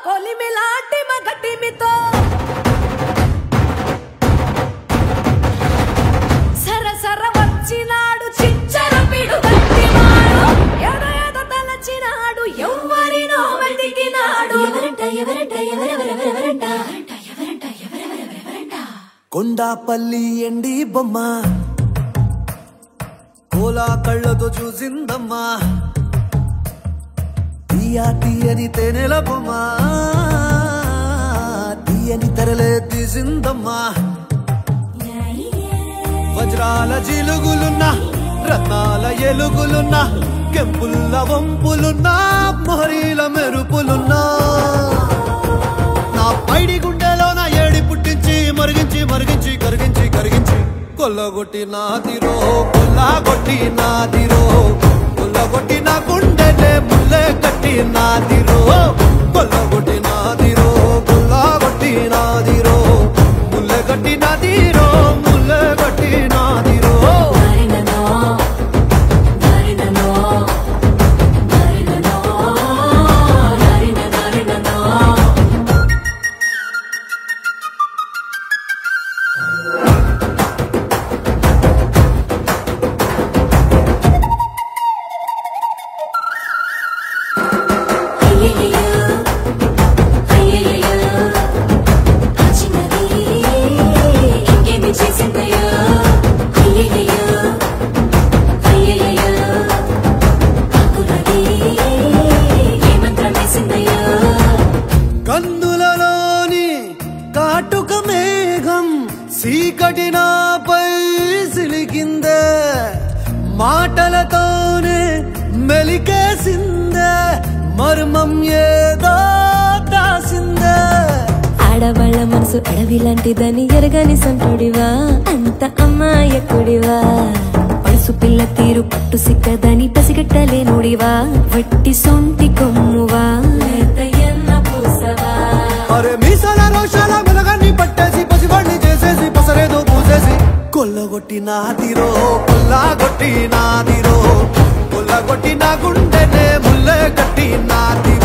కొలిమిలాంటి మగటిమితో సరసర వచ్చినాడు చిచ్చర పిడు గట్టివాడు ఎద తలచినాడు ఎవ్వరినో వెతికినాడు ఎవరంట ఎవరంట ఎవరెవరెవరెవరంట ఎవరంట ఎవరెవరెవరెవరంట కొండాపల్లి ఎండి బొమ్మ కోలా కళ్ళతో చూసిందమ్మా తీయా తీయని తేనెల బొమ్మ తీయని తెరలే తీసిందమ్మా వజ్రాల జిలుగులున్నా రత్నాల ఎలుగులున్నా కెంపుల్ల వంపులున్నా మొహరీల మెరుపులున్నా నా పైడి గుండెలో నా ఏడి పుట్టించి మరిగించి మరిగించి కరిగించి కరిగించి కొల్లగొట్టి నాదిరో కొల్లగొట్టి నాదిరో కొల్లగొట్టి నా గుండెలే ముల్లే కట్టి నాదిరో కొల్లగొట్టి నాదిరో కొల్లగొట్టి నాదిరో ముల్లే కట్టి నాదిరో ముల్లే కట్టి నాదిరో కందులలోని కాటుక మేఘం సీకటి నాపై సిలికిందే మాటలతోనే మెలికేసిందే మర్మం ఏదో దాసిందే ఆడవాళ్ళ మనసు అడవి లాంటిదని ఎరగని సంటుడివా అంత అమ్మాయకుడివా పడుసు పిల్ల తీరు పట్టు సిక్కదని పసిగట్టలేనుడివా వట్టి సొంటి కొమ్మువా అరే మీసాల రోషాల మెలగాన్ని పట్టేసి పసివాడిని చేసేసి పసరేదో పూసేసి కొల్లగొట్టి నాదిరో కొల్లగొట్టి నాదిరో కొల్లగొట్టి నా గుండెనే ముల్లే కట్టి నాదిరో